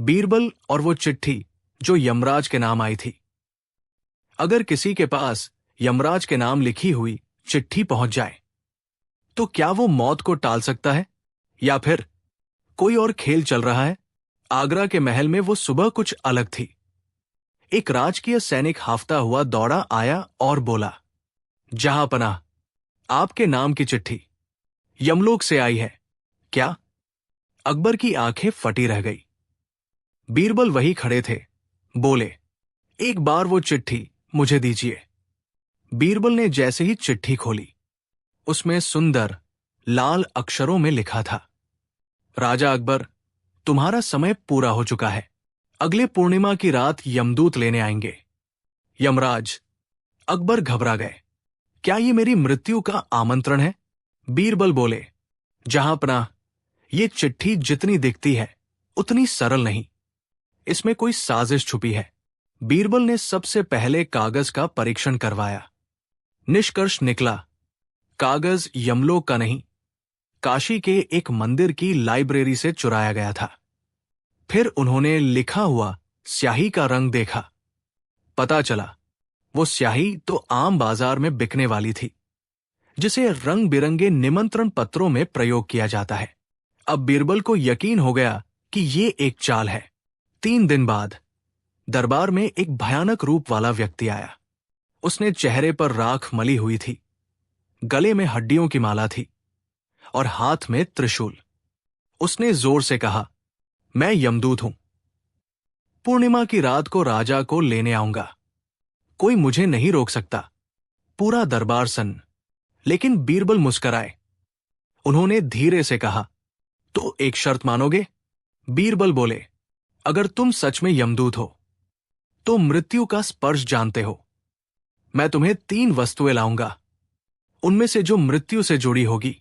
बीरबल और वो चिट्ठी जो यमराज के नाम आई थी। अगर किसी के पास यमराज के नाम लिखी हुई चिट्ठी पहुंच जाए तो क्या वो मौत को टाल सकता है, या फिर कोई और खेल चल रहा है? आगरा के महल में वो सुबह कुछ अलग थी। एक राजकीय सैनिक हाफता हुआ दौड़ा आया और बोला, जहांपनाह, आपके नाम की चिट्ठी यमलोक से आई है। क्या? अकबर की आंखें फटी रह गई। बीरबल वही खड़े थे। बोले, एक बार वो चिट्ठी मुझे दीजिए। बीरबल ने जैसे ही चिट्ठी खोली, उसमें सुंदर लाल अक्षरों में लिखा था, राजा अकबर, तुम्हारा समय पूरा हो चुका है। अगले पूर्णिमा की रात यमदूत लेने आएंगे। यमराज। अकबर घबरा गए। क्या ये मेरी मृत्यु का आमंत्रण है? बीरबल बोले, जहांपनाह, ये चिट्ठी जितनी दिखती है उतनी सरल नहीं। इसमें कोई साजिश छुपी है। बीरबल ने सबसे पहले कागज का परीक्षण करवाया। निष्कर्ष निकला, कागज यमलोक का नहीं, काशी के एक मंदिर की लाइब्रेरी से चुराया गया था। फिर उन्होंने लिखा हुआ स्याही का रंग देखा। पता चला वो स्याही तो आम बाजार में बिकने वाली थी, जिसे रंग बिरंगे निमंत्रण पत्रों में प्रयोग किया जाता है। अब बीरबल को यकीन हो गया कि ये एक चाल है। 3 दिन बाद दरबार में एक भयानक रूप वाला व्यक्ति आया। उसने चेहरे पर राख मली हुई थी, गले में हड्डियों की माला थी और हाथ में त्रिशूल। उसने जोर से कहा, मैं यमदूत हूं। पूर्णिमा की रात को राजा को लेने आऊंगा। कोई मुझे नहीं रोक सकता। पूरा दरबार सन्न, लेकिन बीरबल मुस्कराए। उन्होंने धीरे से कहा, तो एक शर्त मानोगे? बीरबल बोले, अगर तुम सच में यमदूत हो तो मृत्यु का स्पर्श जानते हो। मैं तुम्हें 3 वस्तुएं लाऊंगा। उनमें से जो मृत्यु से जुड़ी होगी,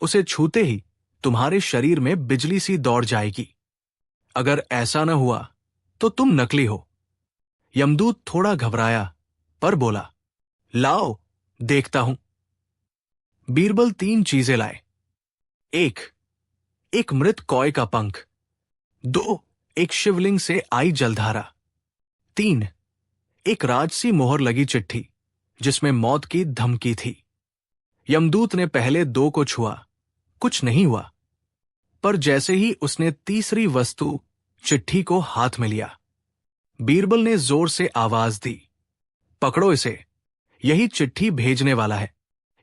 उसे छूते ही तुम्हारे शरीर में बिजली सी दौड़ जाएगी। अगर ऐसा न हुआ तो तुम नकली हो। यमदूत थोड़ा घबराया पर बोला, लाओ देखता हूं। बीरबल 3 चीजें लाए। 1, एक मृत कौए का पंख। 2, एक शिवलिंग से आई जलधारा। 3, एक राजसी मोहर लगी चिट्ठी जिसमें मौत की धमकी थी। यमदूत ने पहले 2 को छुआ, कुछ नहीं हुआ, पर जैसे ही उसने तीसरी वस्तु चिट्ठी को हाथ में लिया, बीरबल ने जोर से आवाज दी, पकड़ो इसे, यही चिट्ठी भेजने वाला है,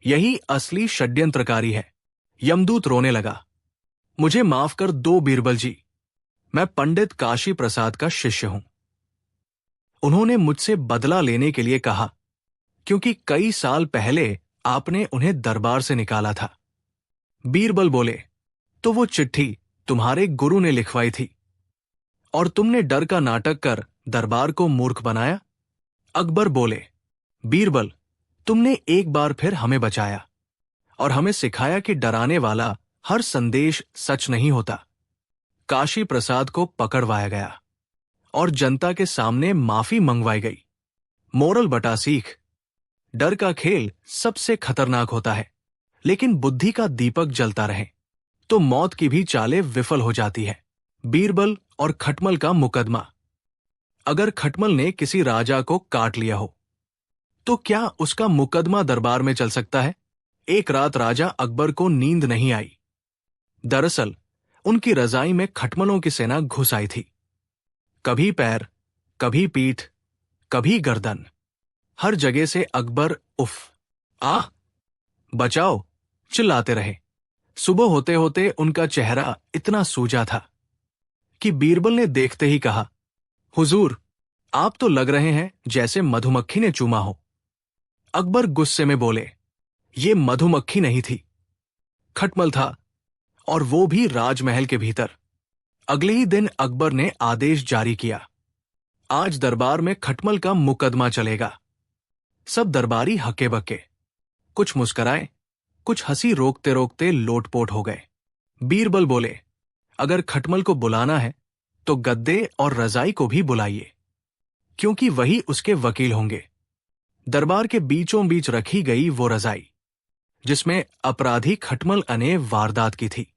यही असली षड्यंत्रकारी है। यमदूत रोने लगा, मुझे माफ कर दो बीरबल जी, मैं पंडित काशी प्रसाद का शिष्य हूं। उन्होंने मुझसे बदला लेने के लिए कहा, क्योंकि कई साल पहले आपने उन्हें दरबार से निकाला था। बीरबल बोले, तो वो चिट्ठी तुम्हारे गुरु ने लिखवाई थी और तुमने डर का नाटक कर दरबार को मूर्ख बनाया? अकबर बोले, बीरबल, तुमने एक बार फिर हमें बचाया और हमें सिखाया कि डराने वाला हर संदेश सच नहीं होता। काशी प्रसाद को पकड़वाया गया और जनता के सामने माफी मंगवाई गई। मोरल बटा सीख, डर का खेल सबसे खतरनाक होता है, लेकिन बुद्धि का दीपक जलता रहे तो मौत की भी चालें विफल हो जाती है। बीरबल और खटमल का मुकदमा। अगर खटमल ने किसी राजा को काट लिया हो तो क्या उसका मुकदमा दरबार में चल सकता है? एक रात राजा अकबर को नींद नहीं आई। दरअसल उनकी रजाई में खटमलों की सेना घुस आई थी। कभी पैर, कभी पीठ, कभी गर्दन, हर जगह से अकबर उफ, आह, बचाओ चिल्लाते रहे। सुबह होते होते उनका चेहरा इतना सूजा था कि बीरबल ने देखते ही कहा, हुजूर, आप तो लग रहे हैं जैसे मधुमक्खी ने चूमा हो। अकबर गुस्से में बोले, ये मधुमक्खी नहीं थी, खटमल था, और वो भी राजमहल के भीतर। अगले ही दिन अकबर ने आदेश जारी किया, आज दरबार में खटमल का मुकदमा चलेगा। सब दरबारी हक्के बक्के, कुछ मुस्कराए, कुछ हंसी रोकते रोकते लोटपोट हो गए। बीरबल बोले, अगर खटमल को बुलाना है तो गद्दे और रजाई को भी बुलाइए, क्योंकि वही उसके वकील होंगे। दरबार के बीचों बीच रखी गई वो रजाई जिसमें अपराधी खटमल अने वारदात की थी।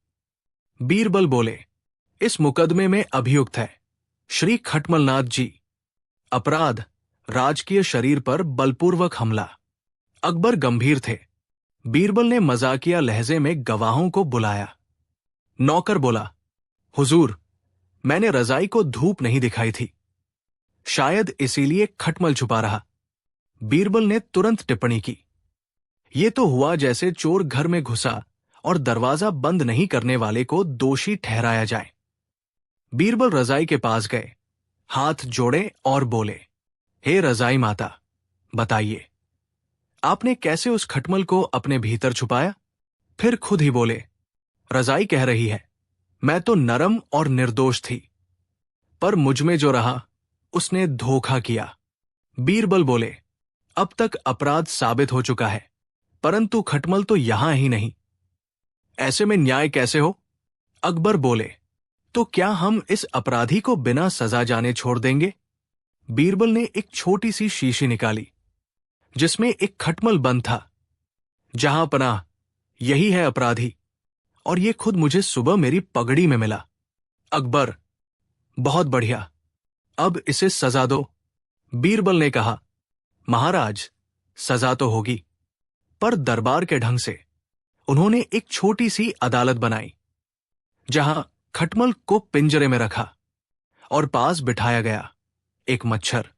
बीरबल बोले, इस मुकदमे में अभियुक्त है श्री खटमलनाथ जी। अपराध राजकीय शरीर पर बलपूर्वक हमला। अकबर गंभीर थे। बीरबल ने मजाकिया लहजे में गवाहों को बुलाया। नौकर बोला, हुजूर, मैंने रजाई को धूप नहीं दिखाई थी, शायद इसीलिए खटमल छुपा रहा। बीरबल ने तुरंत टिप्पणी की, ये तो हुआ जैसे चोर घर में घुसा और दरवाजा बंद नहीं करने वाले को दोषी ठहराया जाए। बीरबल रजाई के पास गए, हाथ जोड़े और बोले, हे रजाई माता, बताइए, आपने कैसे उस खटमल को अपने भीतर छुपाया? फिर खुद ही बोले, रजाई कह रही है, मैं तो नरम और निर्दोष थी, पर मुझमें जो रहा उसने धोखा किया। बीरबल बोले, अब तक अपराध साबित हो चुका है, परंतु खटमल तो यहां ही नहीं, ऐसे में न्याय कैसे हो? अकबर बोले, तो क्या हम इस अपराधी को बिना सजा जाने छोड़ देंगे? बीरबल ने एक छोटी सी शीशी निकाली जिसमें एक खटमल बंद था। जहां पनाह, यही है अपराधी, और ये खुद मुझे सुबह मेरी पगड़ी में मिला। अकबर, बहुत बढ़िया, अब इसे सजा दो। बीरबल ने कहा, महाराज, सजा तो होगी, पर दरबार के ढंग से। उन्होंने एक छोटी सी अदालत बनाई, जहां खटमल को पिंजरे में रखा और पास बिठाया गया एक मच्छर,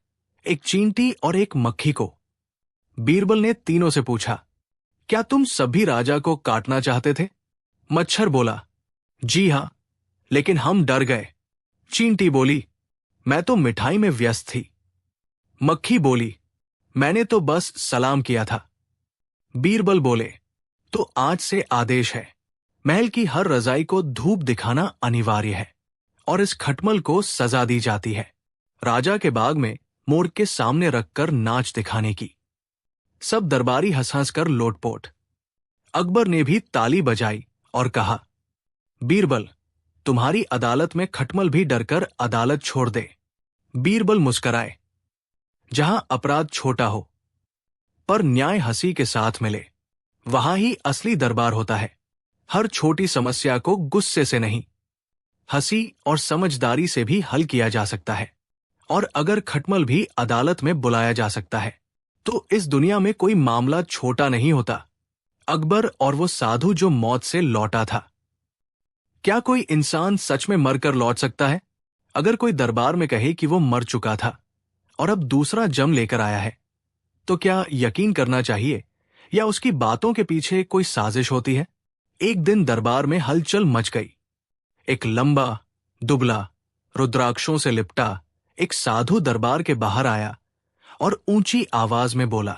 एक चींटी और एक मक्खी को। बीरबल ने तीनों से पूछा, क्या तुम सभी राजा को काटना चाहते थे? मच्छर बोला, जी हां, लेकिन हम डर गए। चींटी बोली, मैं तो मिठाई में व्यस्त थी। मक्खी बोली, मैंने तो बस सलाम किया था। बीरबल बोले, तो आज से आदेश है, महल की हर रजाई को धूप दिखाना अनिवार्य है और इस खटमल को सजा दी जाती है, राजा के बाग में मोर के सामने रखकर नाच दिखाने की। सब दरबारी हंस हंस कर लोटपोट। अकबर ने भी ताली बजाई और कहा, बीरबल, तुम्हारी अदालत में खटमल भी डरकर अदालत छोड़ दे। बीरबल मुस्कराए, जहां अपराध छोटा हो पर न्याय हंसी के साथ मिले, वहां ही असली दरबार होता है। हर छोटी समस्या को गुस्से से नहीं, हंसी और समझदारी से भी हल किया जा सकता है, और अगर खटमल भी अदालत में बुलाया जा सकता है तो इस दुनिया में कोई मामला छोटा नहीं होता। अकबर और वो साधु जो मौत से लौटा था, क्या कोई इंसान सच में मरकर लौट सकता है? अगर कोई दरबार में कहे कि वो मर चुका था और अब दूसरा जन्म लेकर आया है, तो क्या यकीन करना चाहिए या उसकी बातों के पीछे कोई साजिश होती है? एक दिन दरबार में हलचल मच गई। एक लंबा, दुबला, रुद्राक्षों से लिपटा एक साधु दरबार के बाहर आया और ऊंची आवाज में बोला,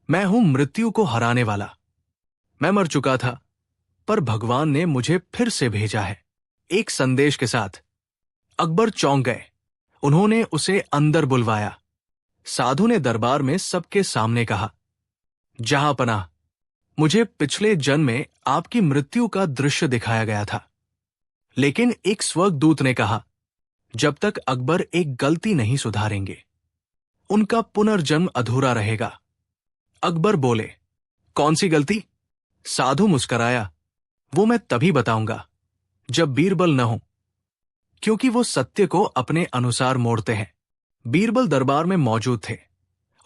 मैं हूं मृत्यु को हराने वाला। मैं मर चुका था, पर भगवान ने मुझे फिर से भेजा है, एक संदेश के साथ। अकबर चौंक गए। उन्होंने उसे अंदर बुलवाया। साधु ने दरबार में सबके सामने कहा, जहां पनाह, मुझे पिछले जन्म में आपकी मृत्यु का दृश्य दिखाया गया था, लेकिन एक स्वर्गदूत ने कहा, जब तक अकबर एक गलती नहीं सुधारेंगे, उनका पुनर्जन्म अधूरा रहेगा। अकबर बोले, कौन सी गलती? साधु मुस्कराया, वो मैं तभी बताऊंगा जब बीरबल न हो, क्योंकि वो सत्य को अपने अनुसार मोड़ते हैं। बीरबल दरबार में मौजूद थे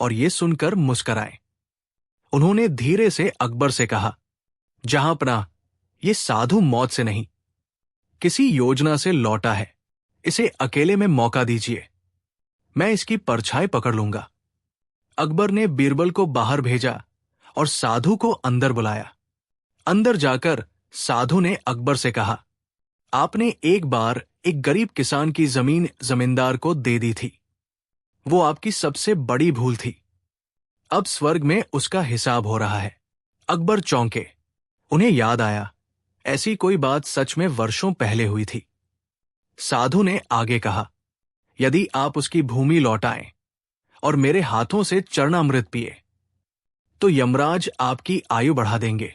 और ये सुनकर मुस्कराए। उन्होंने धीरे से अकबर से कहा, जहां पनाह, ये साधु मौत से नहीं, किसी योजना से लौटा है, इसे अकेले में मौका दीजिए, मैं इसकी परछाई पकड़ लूंगा। अकबर ने बीरबल को बाहर भेजा और साधु को अंदर बुलाया। अंदर जाकर साधु ने अकबर से कहा, आपने एक बार एक गरीब किसान की जमीन जमींदार को दे दी थी, वो आपकी सबसे बड़ी भूल थी। अब स्वर्ग में उसका हिसाब हो रहा है। अकबर चौंके। उन्हें याद आया, ऐसी कोई बात सच में वर्षों पहले हुई थी। साधु ने आगे कहा, यदि आप उसकी भूमि लौटाएं और मेरे हाथों से चरणामृत पिए, तो यमराज आपकी आयु बढ़ा देंगे।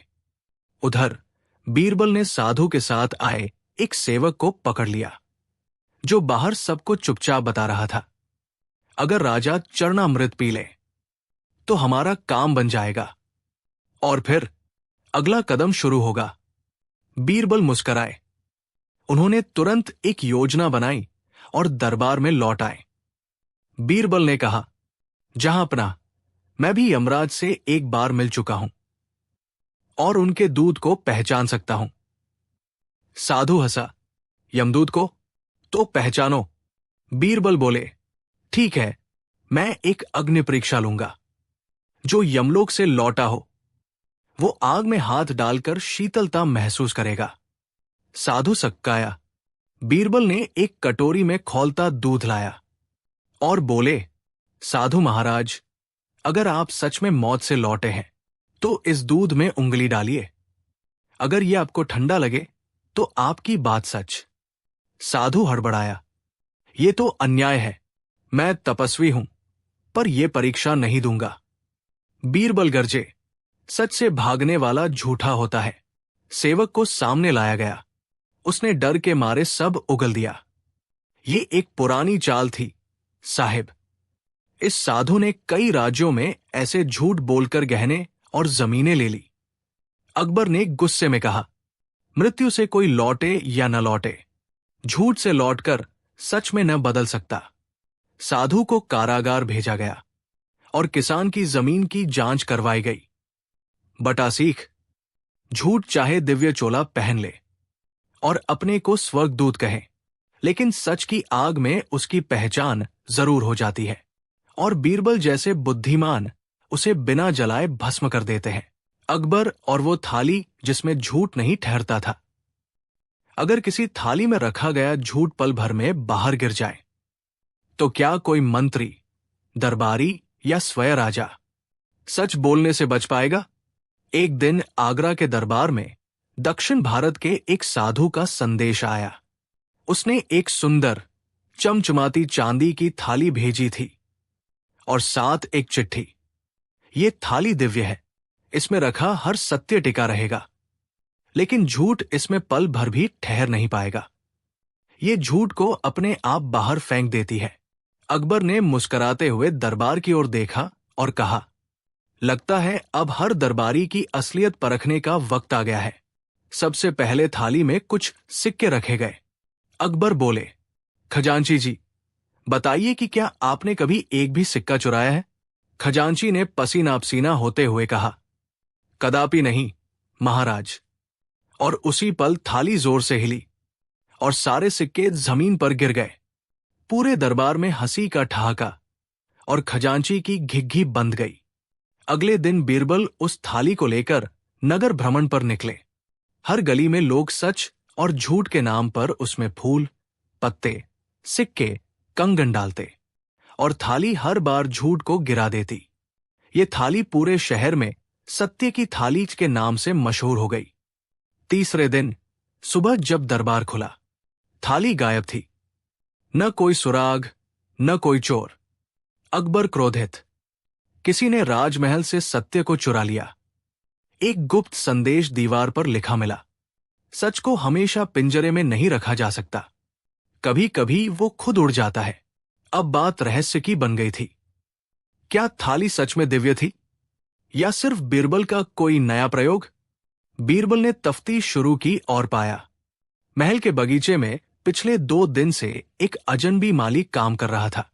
उधर बीरबल ने साधु के साथ आए एक सेवक को पकड़ लिया, जो बाहर सबको चुपचाप बता रहा था, अगर राजा चरणामृत पी ले तो हमारा काम बन जाएगा, और फिर अगला कदम शुरू होगा। बीरबल मुस्कराए। उन्होंने तुरंत एक योजना बनाई और दरबार में लौट आए। बीरबल ने कहा, जहांपना, मैं भी यमराज से एक बार मिल चुका हूं और उनके दूत को पहचान सकता हूं। साधु हंसा, यमदूत को तो पहचानो। बीरबल बोले, ठीक है, मैं एक अग्नि परीक्षा लूंगा। जो यमलोक से लौटा हो वो आग में हाथ डालकर शीतलता महसूस करेगा। साधु सक्काया। बीरबल ने एक कटोरी में खौलता दूध लाया और बोले, साधु महाराज, अगर आप सच में मौत से लौटे हैं तो इस दूध में उंगली डालिए। अगर यह आपको ठंडा लगे तो आपकी बात सच। साधु हड़बड़ाया, ये तो अन्याय है। मैं तपस्वी हूं, पर यह परीक्षा नहीं दूंगा। बीरबल गरजे, सच से भागने वाला झूठा होता है। सेवक को सामने लाया गया। उसने डर के मारे सब उगल दिया। ये एक पुरानी चाल थी, साहिब। इस साधु ने कई राज्यों में ऐसे झूठ बोलकर गहने और जमीनें ले ली। अकबर ने गुस्से में कहा, मृत्यु से कोई लौटे या न लौटे, झूठ से लौटकर सच में न बदल सकता। साधु को कारागार भेजा गया और किसान की जमीन की जांच करवाई गई। बटा सीख, झूठ चाहे दिव्य चोला पहन ले और अपने को स्वर्गदूत कहे, लेकिन सच की आग में उसकी पहचान जरूर हो जाती है और बीरबल जैसे बुद्धिमान उसे बिना जलाए भस्म कर देते हैं। अकबर और वो थाली जिसमें झूठ नहीं ठहरता था। अगर किसी थाली में रखा गया झूठ पल भर में बाहर गिर जाए तो क्या कोई मंत्री, दरबारी या स्वयं राजा सच बोलने से बच पाएगा? एक दिन आगरा के दरबार में दक्षिण भारत के एक साधु का संदेश आया। उसने एक सुंदर चमचमाती चांदी की थाली भेजी थी और साथ एक चिट्ठी। ये थाली दिव्य है, इसमें रखा हर सत्य टिका रहेगा, लेकिन झूठ इसमें पल भर भी ठहर नहीं पाएगा। ये झूठ को अपने आप बाहर फेंक देती है। अकबर ने मुस्कुराते हुए दरबार की ओर देखा और कहा, लगता है अब हर दरबारी की असलियत परखने का वक्त आ गया है। सबसे पहले थाली में कुछ सिक्के रखे गए। अकबर बोले, खजांची जी, बताइए कि क्या आपने कभी एक भी सिक्का चुराया है? खजांची ने पसीना पसीना होते हुए कहा, कदापि नहीं महाराज। और उसी पल थाली जोर से हिली और सारे सिक्के जमीन पर गिर गए। पूरे दरबार में हंसी का ठहाका और खजांची की घिघी बंद गई। अगले दिन बीरबल उस थाली को लेकर नगर भ्रमण पर निकले। हर गली में लोग सच और झूठ के नाम पर उसमें फूल, पत्ते, सिक्के, कंगन डालते और थाली हर बार झूठ को गिरा देती। ये थाली पूरे शहर में सत्य की थाली के नाम से मशहूर हो गई। तीसरे दिन सुबह जब दरबार खुला, थाली गायब थी। न कोई सुराग, न कोई चोर। अकबर क्रोधित, किसी ने राजमहल से सत्य को चुरा लिया। एक गुप्त संदेश दीवार पर लिखा मिला, सच को हमेशा पिंजरे में नहीं रखा जा सकता, कभी कभी वो खुद उड़ जाता है। अब बात रहस्य की बन गई थी। क्या थाली सच में दिव्य थी या सिर्फ बीरबल का कोई नया प्रयोग? बीरबल ने तफ्तीश शुरू की और पाया, महल के बगीचे में पिछले 2 दिन से एक अजनबी माली काम कर रहा था,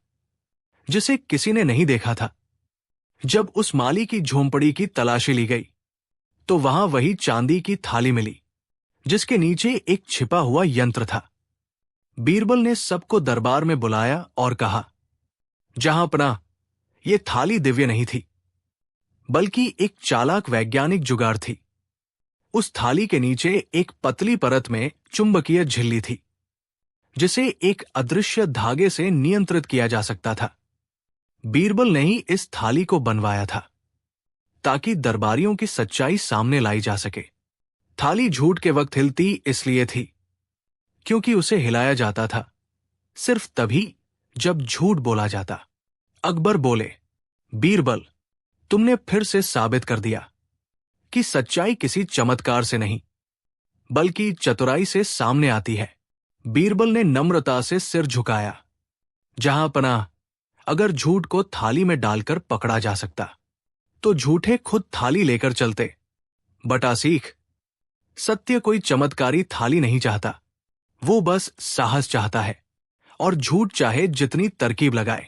जिसे किसी ने नहीं देखा था। जब उस माली की झोंपड़ी की तलाशी ली गई तो वहां वही चांदी की थाली मिली, जिसके नीचे एक छिपा हुआ यंत्र था। बीरबल ने सबको दरबार में बुलाया और कहा, जहांपना, ये थाली दिव्य नहीं थी, बल्कि एक चालाक वैज्ञानिक जुगाड़ थी। उस थाली के नीचे एक पतली परत में चुंबकीय झिल्ली थी, जिसे एक अदृश्य धागे से नियंत्रित किया जा सकता था। बीरबल ने ही इस थाली को बनवाया था ताकि दरबारियों की सच्चाई सामने लाई जा सके। थाली झूठ के वक्त हिलती इसलिए थी क्योंकि उसे हिलाया जाता था सिर्फ तभी जब झूठ बोला जाता। अकबर बोले, बीरबल, तुमने फिर से साबित कर दिया कि सच्चाई किसी चमत्कार से नहीं बल्कि चतुराई से सामने आती है। बीरबल ने नम्रता से सिर झुकाया, जहांपनाह, अगर झूठ को थाली में डालकर पकड़ा जा सकता तो झूठे खुद थाली लेकर चलते। बटा सीख, सत्य कोई चमत्कारी थाली नहीं चाहता, वो बस साहस चाहता है और झूठ चाहे जितनी तरकीब लगाए।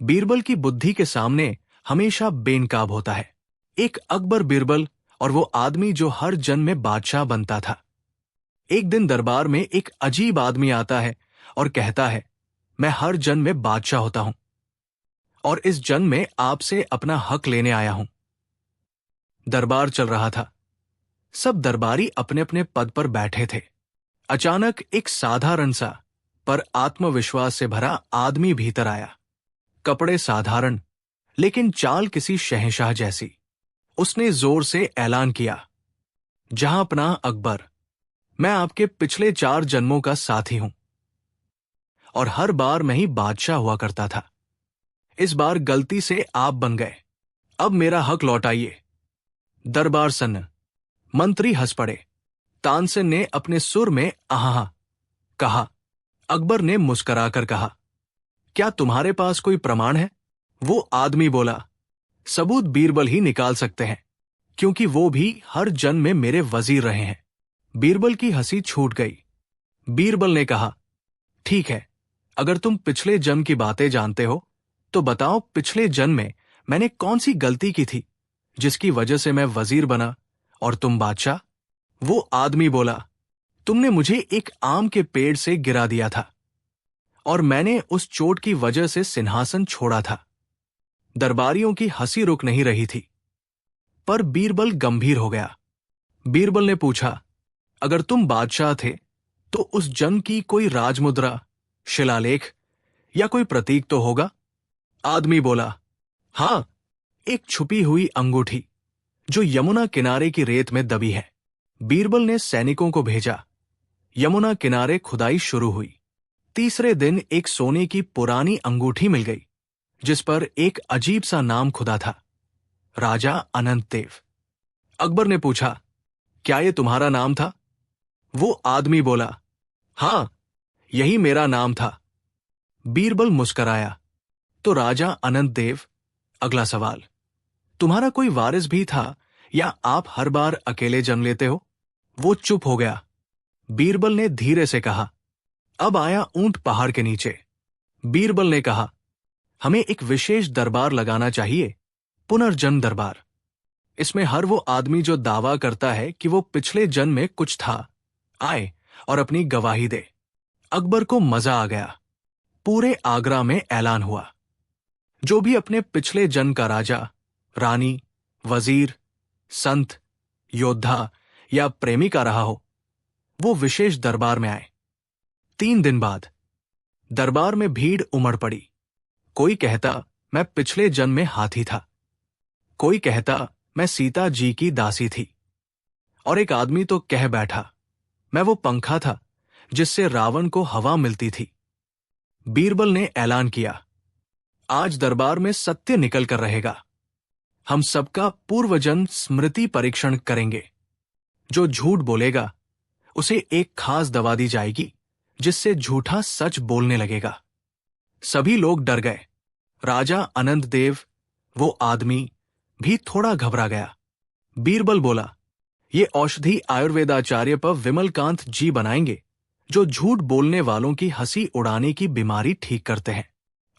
बीरबल की बुद्धि के सामने हमेशा बेनकाब होता है। एक अकबर बीरबल और वो आदमी जो हर जन्म में बादशाह बनता था। एक दिन दरबार में एक अजीब आदमी आता है और कहता है, मैं हर जन्म में बादशाह होता हूं और इस जन्म में आपसे अपना हक लेने आया हूं। दरबार चल रहा था। सब दरबारी अपने अपने पद पर बैठे थे। अचानक एक साधारण सा पर आत्मविश्वास से भरा आदमी भीतर आया। कपड़े साधारण, लेकिन चाल किसी शहंशाह जैसी। उसने जोर से ऐलान किया, जहां पनाह अकबर, मैं आपके पिछले 4 जन्मों का साथी हूं और हर बार मैं ही बादशाह हुआ करता था। इस बार गलती से आप बन गए। अब मेरा हक लौटाइए। दरबार सन्न। मंत्री हंस पड़े। तानसेन ने अपने सुर में आहा कहा। अकबर ने मुस्कुराकर कहा, क्या तुम्हारे पास कोई प्रमाण है? वो आदमी बोला, सबूत बीरबल ही निकाल सकते हैं, क्योंकि वो भी हर जन्म में मेरे वजीर रहे हैं। बीरबल की हंसी छूट गई। बीरबल ने कहा, ठीक है, अगर तुम पिछले जन्म की बातें जानते हो तो बताओ, पिछले जन्म में मैंने कौन सी गलती की थी जिसकी वजह से मैं वजीर बना और तुम बादशाह? वो आदमी बोला, तुमने मुझे एक आम के पेड़ से गिरा दिया था और मैंने उस चोट की वजह से सिंहासन छोड़ा था। दरबारियों की हंसी रुक नहीं रही थी, पर बीरबल गंभीर हो गया। बीरबल ने पूछा, अगर तुम बादशाह थे तो उस जन्म की कोई राजमुद्रा, शिलालेख या कोई प्रतीक तो होगा? आदमी बोला, हां, एक छुपी हुई अंगूठी जो यमुना किनारे की रेत में दबी है। बीरबल ने सैनिकों को भेजा। यमुना किनारे खुदाई शुरू हुई। तीसरे दिन एक सोने की पुरानी अंगूठी मिल गई जिस पर एक अजीब सा नाम खुदा था, राजा अनंत देव। अकबर ने पूछा, क्या ये तुम्हारा नाम था? वो आदमी बोला, हां, यही मेरा नाम था। बीरबल मुस्कराया, तो राजा अनंत देव, अगला सवाल, तुम्हारा कोई वारिस भी था या आप हर बार अकेले जन्म लेते हो? वो चुप हो गया। बीरबल ने धीरे से कहा, अब आया ऊंट पहाड़ के नीचे। बीरबल ने कहा, हमें एक विशेष दरबार लगाना चाहिए, पुनर्जन्म दरबार। इसमें हर वो आदमी जो दावा करता है कि वो पिछले जन्म में कुछ था, आए और अपनी गवाही दे। अकबर को मजा आ गया। पूरे आगरा में ऐलान हुआ, जो भी अपने पिछले जन्म का राजा, रानी, वजीर, संत, योद्धा या प्रेमिका रहा हो, वो विशेष दरबार में आए। 3 दिन बाद दरबार में भीड़ उमड़ पड़ी। कोई कहता, मैं पिछले जन्म में हाथी था। कोई कहता, मैं सीता जी की दासी थी। और एक आदमी तो कह बैठा, मैं वो पंखा था जिससे रावण को हवा मिलती थी। बीरबल ने ऐलान किया, आज दरबार में सत्य निकल कर रहेगा। हम सबका पूर्वजन्म स्मृति परीक्षण करेंगे। जो झूठ बोलेगा उसे एक खास दवा दी जाएगी जिससे झूठा सच बोलने लगेगा। सभी लोग डर गए। राजा अनंत देव, वो आदमी, भी थोड़ा घबरा गया। बीरबल बोला, ये औषधि आयुर्वेदाचार्य पर विमलकांत जी बनाएंगे, जो झूठ बोलने वालों की हंसी उड़ाने की बीमारी ठीक करते हैं।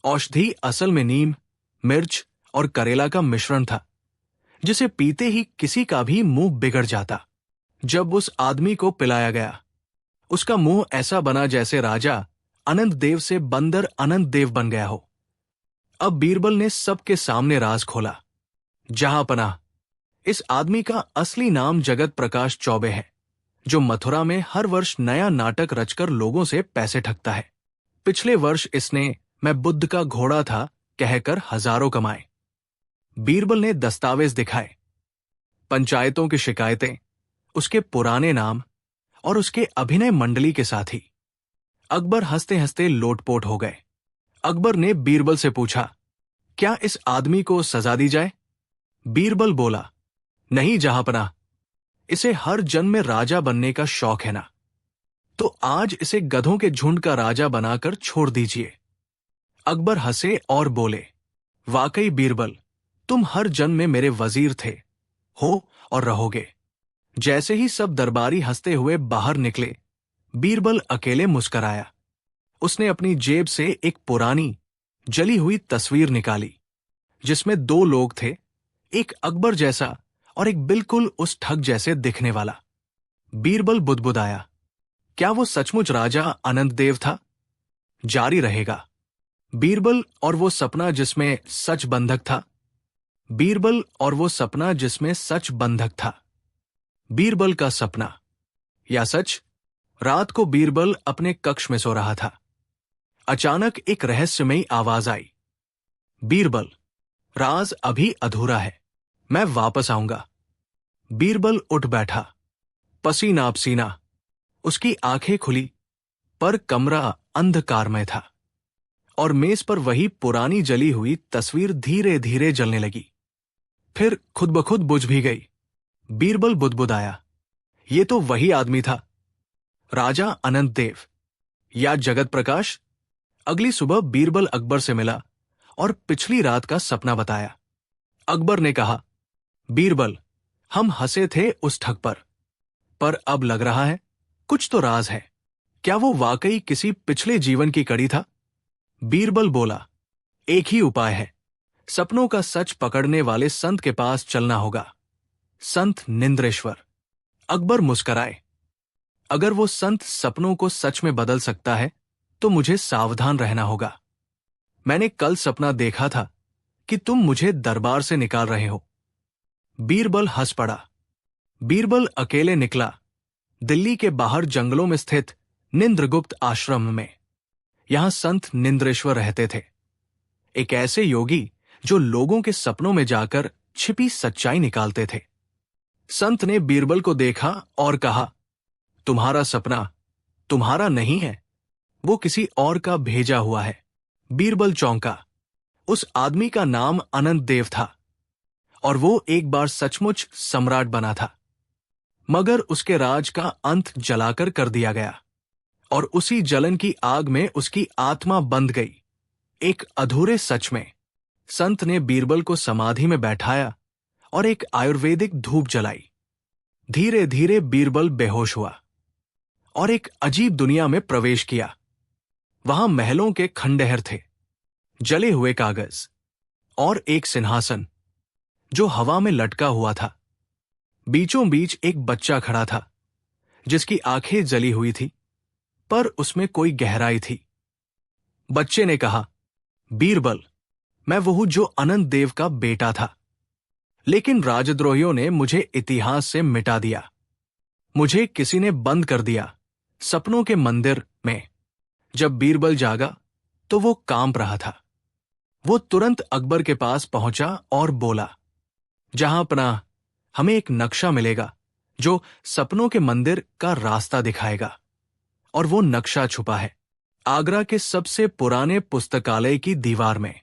औषधि असल में नीम, मिर्च और करेला का मिश्रण था, जिसे पीते ही किसी का भी मुंह बिगड़ जाता। जब उस आदमी को पिलाया गया, उसका मुंह ऐसा बना जैसे राजा अनंत देव से बंदर अनंत देव बन गया हो। अब बीरबल ने सबके सामने राज खोला। जहां पनाह, इस आदमी का असली नाम जगत प्रकाश चौबे है, जो मथुरा में हर वर्ष नया नाटक रचकर लोगों से पैसे ठगता है। पिछले वर्ष इसने मैं बुद्ध का घोड़ा था कहकर हजारों कमाए। बीरबल ने दस्तावेज दिखाए, पंचायतों की शिकायतें, उसके पुराने नाम और उसके अभिनय मंडली के साथी। अकबर हंसते हंसते लोटपोट हो गए। अकबर ने बीरबल से पूछा, क्या इस आदमी को सजा दी जाए? बीरबल बोला, नहीं जहांपनाह, इसे हर जन्म में राजा बनने का शौक है ना, तो आज इसे गधों के झुंड का राजा बनाकर छोड़ दीजिए। अकबर हंसे और बोले, वाकई बीरबल, तुम हर जन्म में मेरे वजीर थे, हो और रहोगे। जैसे ही सब दरबारी हंसते हुए बाहर निकले, बीरबल अकेले मुस्कराया। उसने अपनी जेब से एक पुरानी जली हुई तस्वीर निकाली जिसमें दो लोग थे, एक अकबर जैसा और एक बिल्कुल उस ठग जैसे दिखने वाला। बीरबल बुदबुदाया, क्या वो सचमुच राजा अनंतदेव था? जारी रहेगा। बीरबल और वो सपना जिसमें सच बंधक था। बीरबल और वो सपना जिसमें सच बंधक था। बीरबल का सपना या सच। रात को बीरबल अपने कक्ष में सो रहा था। अचानक एक रहस्यमयी आवाज आई, बीरबल, राज अभी अधूरा है, मैं वापस आऊंगा। बीरबल उठ बैठा, पसीना पसीना। उसकी आंखें खुली, पर कमरा अंधकारमय था और मेज पर वही पुरानी जली हुई तस्वीर धीरे धीरे जलने लगी, फिर खुद ब खुद बुझ भी गई। बीरबल बुदबुदाया, ये तो वही आदमी था, राजा अनंतदेव या जगत प्रकाश। अगली सुबह बीरबल अकबर से मिला और पिछली रात का सपना बताया। अकबर ने कहा, बीरबल, हम हंसे थे उस ठग पर अब लग रहा है कुछ तो राज है। क्या वो वाकई किसी पिछले जीवन की कड़ी था? बीरबल बोला, एक ही उपाय है, सपनों का सच पकड़ने वाले संत के पास चलना होगा, संत निंद्रेश्वर। अकबर मुस्कराए, अगर वो संत सपनों को सच में बदल सकता है तो मुझे सावधान रहना होगा। मैंने कल सपना देखा था कि तुम मुझे दरबार से निकाल रहे हो। बीरबल हंस पड़ा। बीरबल अकेले निकला, दिल्ली के बाहर जंगलों में स्थित निंद्रगुप्त आश्रम में। यहां संत निंद्रेश्वर रहते थे, एक ऐसे योगी जो लोगों के सपनों में जाकर छिपी सच्चाई निकालते थे। संत ने बीरबल को देखा और कहा, तुम्हारा सपना तुम्हारा नहीं है, वो किसी और का भेजा हुआ है। बीरबल चौंका। उस आदमी का नाम अनंतदेव था और वो एक बार सचमुच सम्राट बना था, मगर उसके राज का अंत जलाकर कर दिया गया और उसी जलन की आग में उसकी आत्मा बंध गई, एक अधूरे सच में। संत ने बीरबल को समाधि में बैठाया और एक आयुर्वेदिक धूप जलाई। धीरे धीरे बीरबल बेहोश हुआ और एक अजीब दुनिया में प्रवेश किया। वहां महलों के खंडहर थे, जले हुए कागज और एक सिंहासन जो हवा में लटका हुआ था। बीचों बीच एक बच्चा खड़ा था जिसकी आंखें जली हुई थी, पर उसमें कोई गहराई थी। बच्चे ने कहा, बीरबल, मैं वो हूं जो अनंत देव का बेटा था, लेकिन राजद्रोहियों ने मुझे इतिहास से मिटा दिया। मुझे किसी ने बंद कर दिया सपनों के मंदिर में। जब बीरबल जागा तो वो कांप रहा था। वो तुरंत अकबर के पास पहुंचा और बोला, जहां पनाह, हमें एक नक्शा मिलेगा जो सपनों के मंदिर का रास्ता दिखाएगा। और वो नक्शा छुपा है आगरा के सबसे पुराने पुस्तकालय की दीवार में।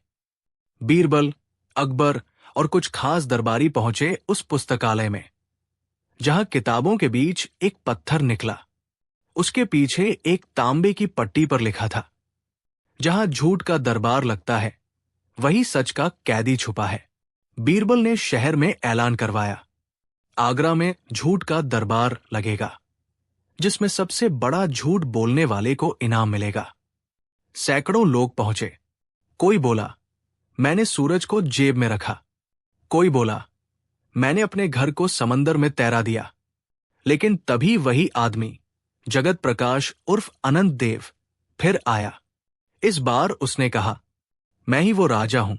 बीरबल, अकबर और कुछ खास दरबारी पहुंचे उस पुस्तकालय में, जहां किताबों के बीच एक पत्थर निकला। उसके पीछे एक तांबे की पट्टी पर लिखा था, जहां झूठ का दरबार लगता है वही सच का कैदी छुपा है। बीरबल ने शहर में ऐलान करवाया, आगरा में झूठ का दरबार लगेगा, जिसमें सबसे बड़ा झूठ बोलने वाले को इनाम मिलेगा। सैकड़ों लोग पहुंचे। कोई बोला, मैंने सूरज को जेब में रखा। कोई बोला, मैंने अपने घर को समंदर में तैरा दिया। लेकिन तभी वही आदमी, जगत प्रकाश उर्फ अनंत देव, फिर आया। इस बार उसने कहा, मैं ही वो राजा हूं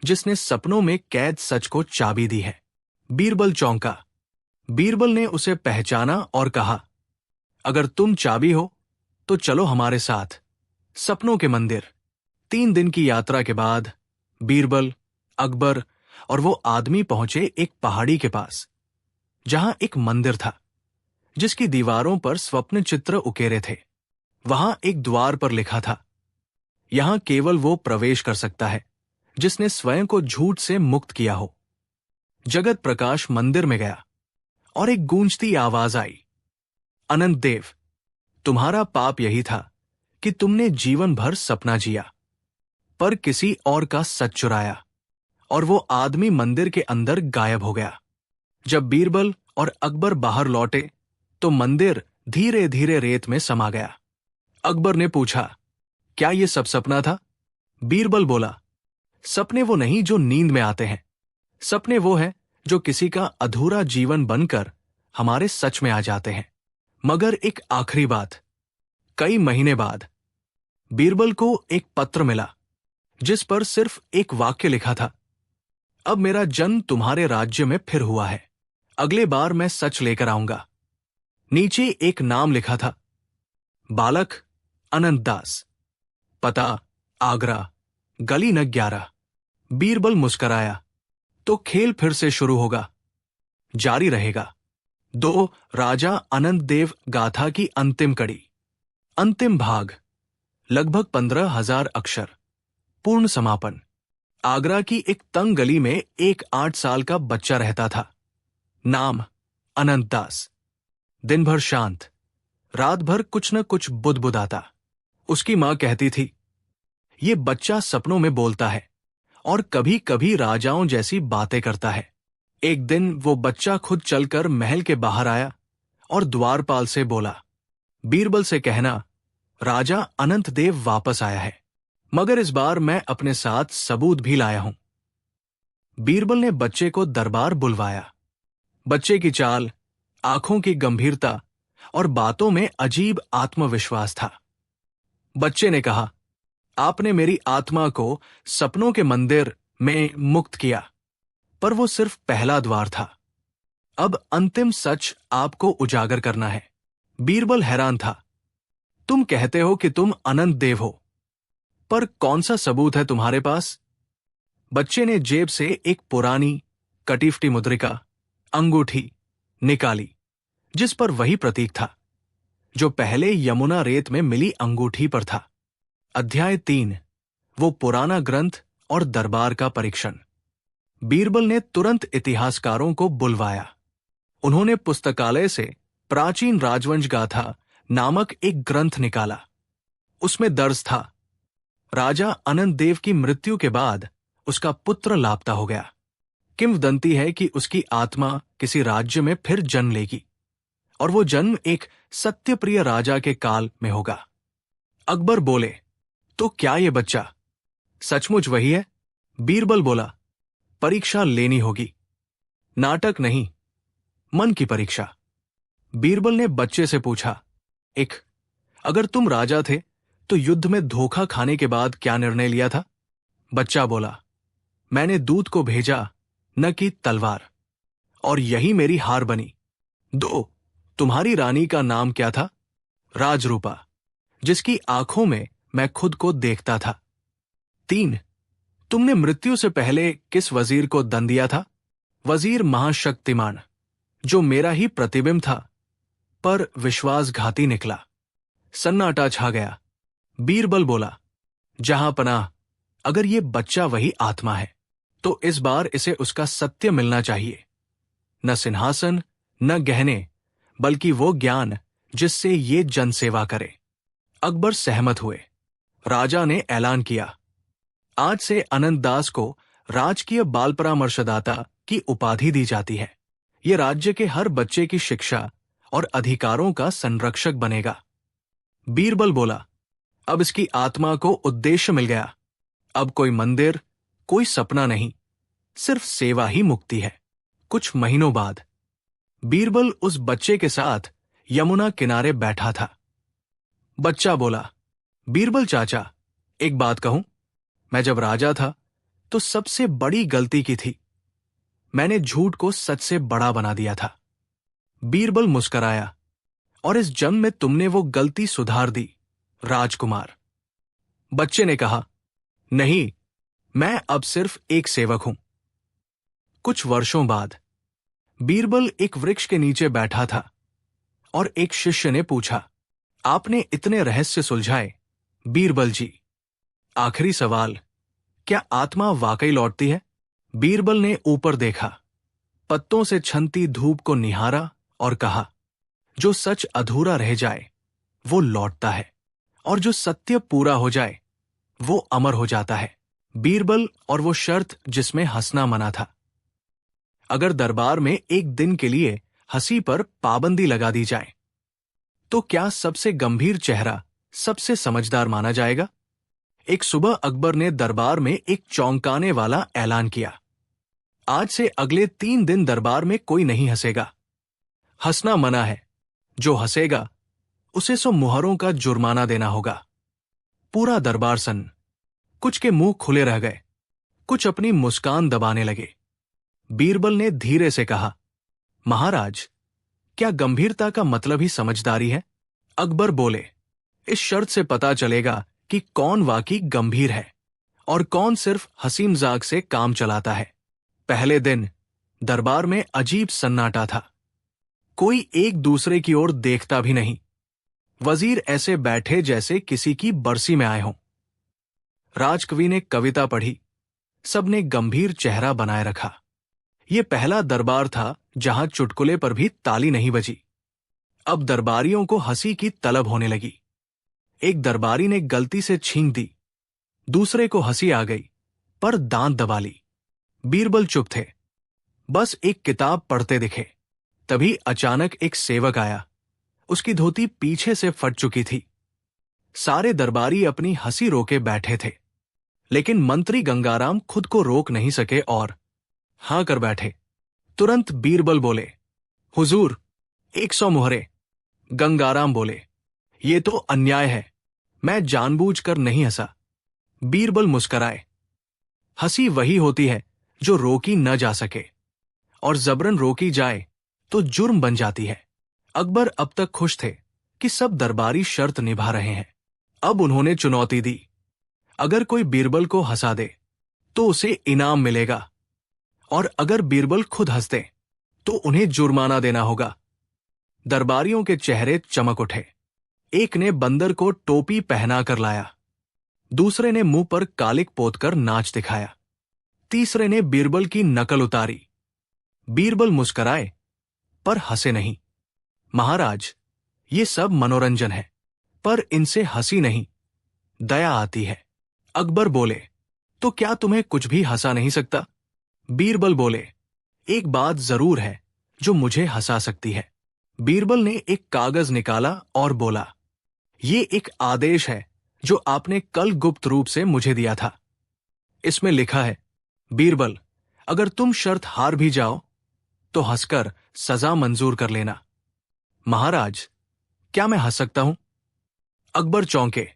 जिसने सपनों में कैद सच को चाबी दी है। बीरबल चौंका। बीरबल ने उसे पहचाना और कहा, अगर तुम चाबी हो तो चलो हमारे साथ सपनों के मंदिर। 3 दिन की यात्रा के बाद बीरबल, अकबर और वो आदमी पहुंचे एक पहाड़ी के पास, जहां एक मंदिर था जिसकी दीवारों पर स्वप्न चित्र उकेरे थे। वहां एक द्वार पर लिखा था, यहां केवल वो प्रवेश कर सकता है जिसने स्वयं को झूठ से मुक्त किया हो। जगत प्रकाश मंदिर में गया और एक गूंजती आवाज आई, अनंत देव, तुम्हारा पाप यही था कि तुमने जीवन भर सपना जिया, पर किसी और का सच चुराया। और वो आदमी मंदिर के अंदर गायब हो गया। जब बीरबल और अकबर बाहर लौटे तो मंदिर धीरे धीरे रेत में समा गया। अकबर ने पूछा, क्या ये सब सपना था? बीरबल बोला, सपने वो नहीं जो नींद में आते हैं। सपने वो हैं जो किसी का अधूरा जीवन बनकर हमारे सच में आ जाते हैं। मगर एक आखिरी बात। कई महीने बाद बीरबल को एक पत्र मिला जिस पर सिर्फ एक वाक्य लिखा था, अब मेरा जन्म तुम्हारे राज्य में फिर हुआ है। अगले बार मैं सच लेकर आऊंगा। नीचे एक नाम लिखा था, बालक अनंत दास, पता आगरा, गली न 11। बीरबल मुस्कराया, तो खेल फिर से शुरू होगा, जारी रहेगा। 2 राजा अनंत देव गाथा की अंतिम कड़ी, अंतिम भाग, लगभग 15,000 अक्षर, पूर्ण समापन। आगरा की एक तंग गली में एक 8 साल का बच्चा रहता था। नाम अनंत दास। दिन भर शांत, रात भर कुछ न कुछ बुदबुदाता। उसकी मां कहती थी, ये बच्चा सपनों में बोलता है और कभी कभी राजाओं जैसी बातें करता है। एक दिन वो बच्चा खुद चलकर महल के बाहर आया और द्वारपाल से बोला, बीरबल से कहना राजा अनंत देव वापस आया है, मगर इस बार मैं अपने साथ सबूत भी लाया हूं। बीरबल ने बच्चे को दरबार बुलवाया। बच्चे की चाल, आंखों की गंभीरता और बातों में अजीब आत्मविश्वास था। बच्चे ने कहा, आपने मेरी आत्मा को सपनों के मंदिर में मुक्त किया, पर वो सिर्फ पहला द्वार था। अब अंतिम सच आपको उजागर करना है। बीरबल हैरान था। तुम कहते हो कि तुम अनंत देव हो, पर कौन सा सबूत है तुम्हारे पास? बच्चे ने जेब से एक पुरानी कटीफटी मुद्रिका, अंगूठी निकाली, जिस पर वही प्रतीक था जो पहले यमुना रेत में मिली अंगूठी पर था। अध्याय 3, वो पुराना ग्रंथ और दरबार का परीक्षण। बीरबल ने तुरंत इतिहासकारों को बुलवाया। उन्होंने पुस्तकालय से प्राचीन राजवंश गाथा नामक एक ग्रंथ निकाला। उसमें दर्ज था, राजा अनंत देव की मृत्यु के बाद उसका पुत्र लापता हो गया। किंवदंती है कि उसकी आत्मा किसी राज्य में फिर जन्म लेगी और वो जन्म एक सत्यप्रिय राजा के काल में होगा। अकबर बोले, तो क्या ये बच्चा सचमुच वही है? बीरबल बोला, परीक्षा लेनी होगी, नाटक नहीं, मन की परीक्षा। बीरबल ने बच्चे से पूछा, अगर तुम राजा थे तो युद्ध में धोखा खाने के बाद क्या निर्णय लिया था? बच्चा बोला, मैंने दूत को भेजा, न कि तलवार, और यही मेरी हार बनी। 2 तुम्हारी रानी का नाम क्या था? राजरूपा, जिसकी आंखों में मैं खुद को देखता था। 3 तुमने मृत्यु से पहले किस वजीर को दंड दिया था? वजीर महाशक्तिमान, जो मेरा ही प्रतिबिंब था, पर विश्वासघाती निकला। सन्नाटा छा गया। बीरबल बोला, जहां पनाह, अगर ये बच्चा वही आत्मा है तो इस बार इसे उसका सत्य मिलना चाहिए। न सिंहासन, न गहने, बल्कि वो ज्ञान जिससे ये जनसेवा करे। अकबर सहमत हुए। राजा ने ऐलान किया, आज से अनंत दास को राजकीय बाल परामर्शदाता की उपाधि दी जाती है। ये राज्य के हर बच्चे की शिक्षा और अधिकारों का संरक्षक बनेगा। बीरबल बोला, अब इसकी आत्मा को उद्देश्य मिल गया। अब कोई मंदिर, कोई सपना नहीं, सिर्फ सेवा ही मुक्ति है। कुछ महीनों बाद बीरबल उस बच्चे के साथ यमुना किनारे बैठा था। बच्चा बोला, बीरबल चाचा, एक बात कहूं, मैं जब राजा था तो सबसे बड़ी गलती की थी। मैंने झूठ को सच से बड़ा बना दिया था। बीरबल मुस्कराया, और इस जन्म में तुमने वो गलती सुधार दी, राजकुमार। बच्चे ने कहा, नहीं, मैं अब सिर्फ एक सेवक हूं। कुछ वर्षों बाद बीरबल एक वृक्ष के नीचे बैठा था और एक शिष्य ने पूछा, आपने इतने रहस्य सुलझाए, बीरबल जी, आखिरी सवाल, क्या आत्मा वाकई लौटती है? बीरबल ने ऊपर देखा, पत्तों से छनती धूप को निहारा और कहा, जो सच अधूरा रह जाए वो लौटता है, और जो सत्य पूरा हो जाए वो अमर हो जाता है। बीरबल और वो शर्त जिसमें हंसना मना था। अगर दरबार में एक दिन के लिए हंसी पर पाबंदी लगा दी जाए तो क्या सबसे गंभीर चेहरा सबसे समझदार माना जाएगा? एक सुबह अकबर ने दरबार में एक चौंकाने वाला ऐलान किया। आज से अगले 3 दिन दरबार में कोई नहीं हंसेगा। हंसना मना है। जो हंसेगा उसे 100 मुहरों का जुर्माना देना होगा। पूरा दरबार सन्न। कुछ के मुंह खुले रह गए, कुछ अपनी मुस्कान दबाने लगे। बीरबल ने धीरे से कहा, महाराज, क्या गंभीरता का मतलब ही समझदारी है? अकबर बोले, इस शर्त से पता चलेगा कि कौन वाकई गंभीर है और कौन सिर्फ हंसी मजाक से काम चलाता है। पहले दिन दरबार में अजीब सन्नाटा था। कोई एक दूसरे की ओर देखता भी नहीं। वजीर ऐसे बैठे जैसे किसी की बरसी में आए हों। राजकवि ने कविता पढ़ी। सबने गंभीर चेहरा बनाए रखा। यह पहला दरबार था जहां चुटकुले पर भी ताली नहीं बजी। अब दरबारियों को हंसी की तलब होने लगी। एक दरबारी ने गलती से छींक दी, दूसरे को हंसी आ गई, पर दांत दबा ली। बीरबल चुप थे, बस एक किताब पढ़ते दिखे। तभी अचानक एक सेवक आया। उसकी धोती पीछे से फट चुकी थी। सारे दरबारी अपनी हंसी रोके बैठे थे, लेकिन मंत्री गंगाराम खुद को रोक नहीं सके और हां कर बैठे। तुरंत बीरबल बोले, हुजूर, 100 मुहरे। गंगाराम बोले, ये तो अन्याय है, मैं जानबूझकर नहीं हंसा। बीरबल मुस्कराए। हंसी वही होती है जो रोकी न जा सके, और जबरन रोकी जाए तो जुर्म बन जाती है। अकबर अब तक खुश थे कि सब दरबारी शर्त निभा रहे हैं। अब उन्होंने चुनौती दी, अगर कोई बीरबल को हंसा दे तो उसे इनाम मिलेगा, और अगर बीरबल खुद हंस दे तो उन्हें जुर्माना देना होगा। दरबारियों के चेहरे चमक उठे। एक ने बंदर को टोपी पहना कर लाया, दूसरे ने मुंह पर कालिक पोतकर नाच दिखाया, तीसरे ने बीरबल की नकल उतारी। बीरबल मुस्कराए पर हंसे नहीं। महाराज, ये सब मनोरंजन है, पर इनसे हंसी नहीं, दया आती है। अकबर बोले, तो क्या तुम्हें कुछ भी हंसा नहीं सकता? बीरबल बोले, एक बात जरूर है जो मुझे हंसा सकती है। बीरबल ने एक कागज निकाला और बोला, ये एक आदेश है जो आपने कल गुप्त रूप से मुझे दिया था। इसमें लिखा है, बीरबल, अगर तुम शर्त हार भी जाओ तो हंसकर सजा मंजूर कर लेना। महाराज, क्या मैं हंस सकता हूं? अकबर चौंके।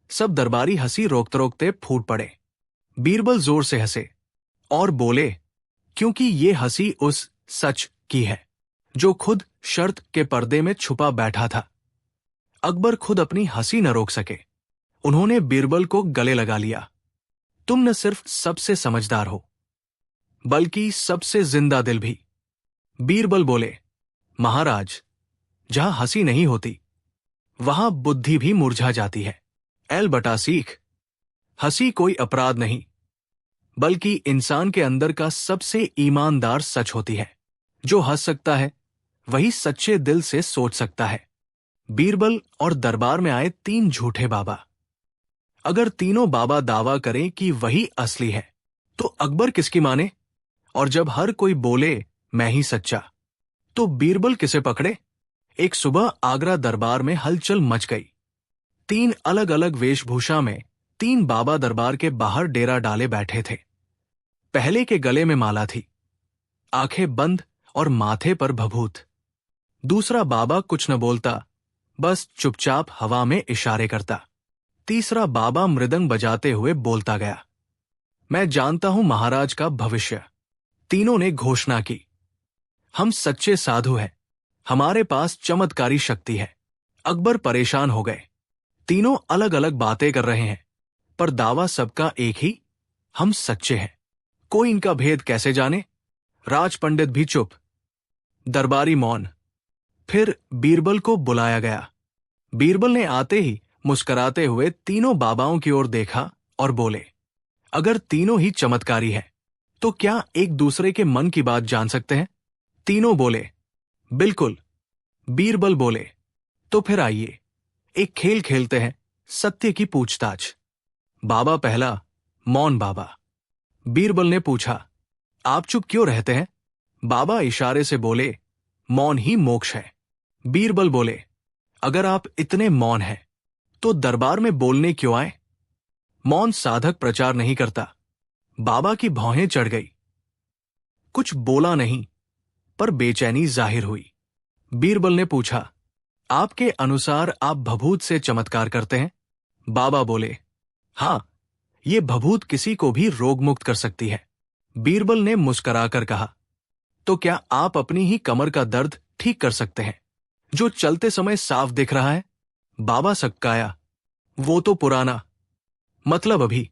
सब दरबारी हंसी रोकते रोकते फूट पड़े। बीरबल जोर से हंसे और बोले, क्योंकि ये हंसी उस सच की है जो खुद शर्त के पर्दे में छुपा बैठा था। अकबर खुद अपनी हंसी न रोक सके। उन्होंने बीरबल को गले लगा लिया। तुम न सिर्फ सबसे समझदार हो, बल्कि सबसे जिंदा दिल भी। बीरबल बोले, महाराज, जहां हंसी नहीं होती वहां बुद्धि भी मुरझा जाती है। एल बटा सीख, हंसी कोई अपराध नहीं, बल्कि इंसान के अंदर का सबसे ईमानदार सच होती है। जो हंस सकता है वही सच्चे दिल से सोच सकता है। बीरबल और दरबार में आए 3 झूठे बाबा। अगर तीनों बाबा दावा करें कि वही असली है, तो अकबर किसकी माने? और जब हर कोई बोले मैं ही सच्चा, तो बीरबल किसे पकड़े? एक सुबह आगरा दरबार में हलचल मच गई। 3 अलग अलग वेशभूषा में 3 बाबा दरबार के बाहर डेरा डाले बैठे थे। पहले के गले में माला थी, आंखें बंद और माथे पर भभूत। दूसरा बाबा कुछ न बोलता, बस चुपचाप हवा में इशारे करता। तीसरा बाबा मृदंग बजाते हुए बोलता गया, मैं जानता हूं महाराज का भविष्य। तीनों ने घोषणा की, हम सच्चे साधु हैं, हमारे पास चमत्कारी शक्ति है। अकबर परेशान हो गए। तीनों अलग अलग बातें कर रहे हैं, पर दावा सबका एक ही, हम सच्चे हैं। कोई इनका भेद कैसे जाने? राज पंडित भी चुप, दरबारी मौन। फिर बीरबल को बुलाया गया। बीरबल ने आते ही मुस्कुराते हुए तीनों बाबाओं की ओर देखा और बोले, अगर तीनों ही चमत्कारी है तो क्या एक दूसरे के मन की बात जान सकते हैं? तीनों बोले, बिल्कुल। बीरबल बोले, तो फिर आइए एक खेल खेलते हैं, सत्य की पूछताछ। बाबा पहला, मौन बाबा। बीरबल ने पूछा, आप चुप क्यों रहते हैं? बाबा इशारे से बोले, मौन ही मोक्ष है। बीरबल बोले, अगर आप इतने मौन हैं तो दरबार में बोलने क्यों आए? मौन साधक प्रचार नहीं करता। बाबा की भौहें चढ़ गई। कुछ बोला नहीं, पर बेचैनी जाहिर हुई। बीरबल ने पूछा, आपके अनुसार आप भभूत से चमत्कार करते हैं? बाबा बोले, हां, ये भभूत किसी को भी रोग मुक्त कर सकती है। बीरबल ने मुस्कुराकर कहा, तो क्या आप अपनी ही कमर का दर्द ठीक कर सकते हैं, जो चलते समय साफ दिख रहा है? बाबा सक्काया, वो तो पुराना। मतलब अभी?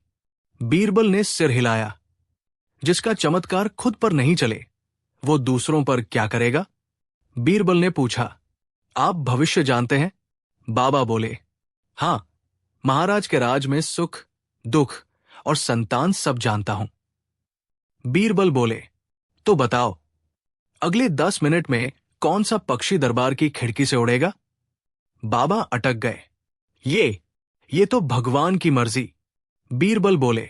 बीरबल ने सिर हिलाया। जिसका चमत्कार खुद पर नहीं चले, वो दूसरों पर क्या करेगा? बीरबल ने पूछा, आप भविष्य जानते हैं? बाबा बोले, हां, महाराज के राज में सुख, दुख और संतान सब जानता हूं। बीरबल बोले, तो बताओ, अगले 10 मिनट में कौन सा पक्षी दरबार की खिड़की से उड़ेगा? बाबा अटक गए। ये तो भगवान की मर्जी। बीरबल बोले,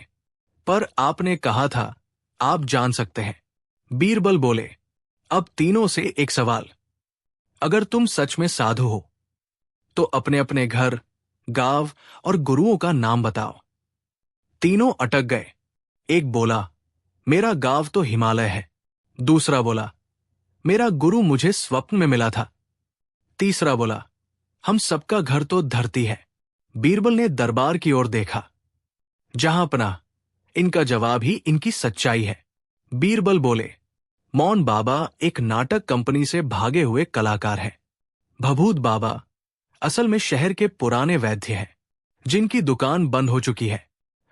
पर आपने कहा था आप जान सकते हैं। बीरबल बोले, अब तीनों से एक सवाल। अगर तुम सच में साधु हो तो अपने अपने घर, गांव और गुरुओं का नाम बताओ। तीनों अटक गए। एक बोला, मेरा गांव तो हिमालय है। दूसरा बोला, मेरा गुरु मुझे स्वप्न में मिला था। तीसरा बोला, हम सबका घर तो धरती है। बीरबल ने दरबार की ओर देखा। जहां पनाह, इनका जवाब ही इनकी सच्चाई है। बीरबल बोले, मौन बाबा एक नाटक कंपनी से भागे हुए कलाकार हैं। भभूत बाबा असल में शहर के पुराने वैद्य हैं, जिनकी दुकान बंद हो चुकी है,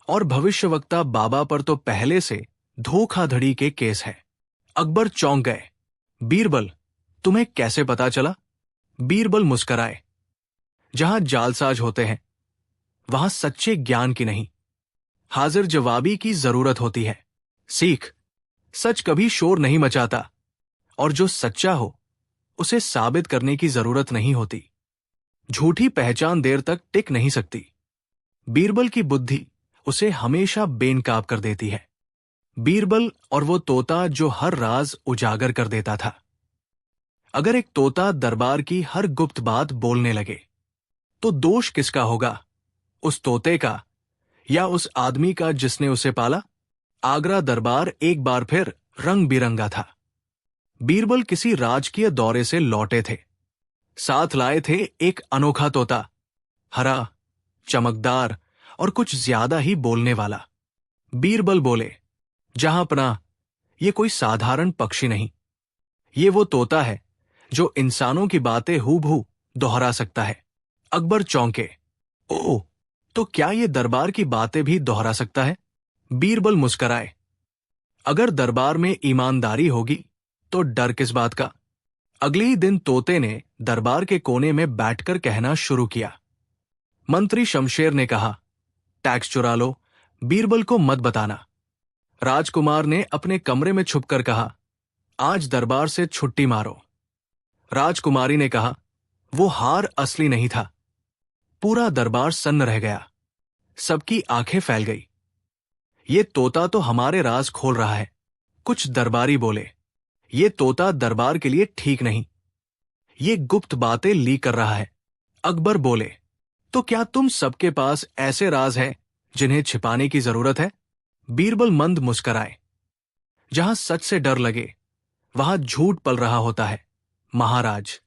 और भविष्यवक्ता बाबा पर तो पहले से धोखाधड़ी के केस है। अकबर चौंक गए। बीरबल, तुम्हें कैसे पता चला? बीरबल मुस्कराए। जहां जालसाज होते हैं, वहां सच्चे ज्ञान की नहीं, हाजिर जवाबी की जरूरत होती है। सीख, सच कभी शोर नहीं मचाता, और जो सच्चा हो उसे साबित करने की जरूरत नहीं होती। झूठी पहचान देर तक टिक नहीं सकती। बीरबल की बुद्धि उसे हमेशा बेनकाब कर देती है। बीरबल और वो तोता जो हर राज उजागर कर देता था। अगर एक तोता दरबार की हर गुप्त बात बोलने लगे, तो दोष किसका होगा? उस तोते का या उस आदमी का जिसने उसे पाला? आगरा दरबार एक बार फिर रंग बिरंगा था। बीरबल किसी राजकीय दौरे से लौटे थे। साथ लाए थे एक अनोखा तोता, हरा, चमकदार और कुछ ज्यादा ही बोलने वाला। बीरबल बोले, जहां पनाह, ये कोई साधारण पक्षी नहीं, ये वो तोता है जो इंसानों की बातें हूबहू दोहरा सकता है। अकबर चौंके। ओह, तो क्या ये दरबार की बातें भी दोहरा सकता है? बीरबल मुस्कराए। अगर दरबार में ईमानदारी होगी तो डर किस बात का? अगले ही दिन तोते ने दरबार के कोने में बैठकर कहना शुरू किया। मंत्री शमशेर ने कहा, टैक्स चुरा लो, बीरबल को मत बताना। राजकुमार ने अपने कमरे में छुपकर कहा, आज दरबार से छुट्टी मारो। राजकुमारी ने कहा, वो हार असली नहीं था। पूरा दरबार सन्न रह गया। सबकी आंखें फैल गई। ये तोता तो हमारे राज खोल रहा है। कुछ दरबारी बोले, ये तोता दरबार के लिए ठीक नहीं, ये गुप्त बातें लीक कर रहा है। अकबर बोले, तो क्या तुम सबके पास ऐसे राज हैं जिन्हें छिपाने की जरूरत है? बीरबल मंद मुस्कराए। जहां सच से डर लगे, वहां झूठ पल रहा होता है, महाराज।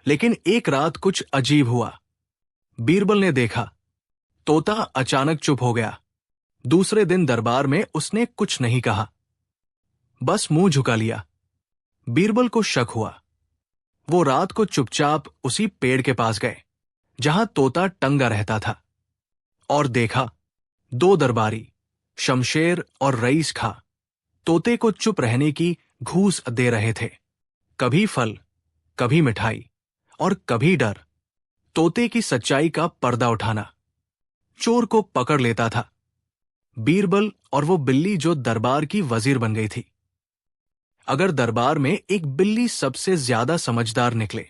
लेकिन एक रात कुछ अजीब हुआ। बीरबल ने देखा, तोता अचानक चुप हो गया। दूसरे दिन दरबार में उसने कुछ नहीं कहा, बस मुंह झुका लिया। बीरबल को शक हुआ। वो रात को चुपचाप उसी पेड़ के पास गए जहां तोता टंगा रहता था, और देखा, 2 दरबारी, शमशेर और रईस खां, तोते को चुप रहने की घूस दे रहे थे। कभी फल, कभी मिठाई और कभी डर। तोते की सच्चाई का पर्दा उठाना चोर को पकड़ लेता था। बीरबल और वो बिल्ली जो दरबार की वजीर बन गई थी। अगर दरबार में एक बिल्ली सबसे ज्यादा समझदार निकले,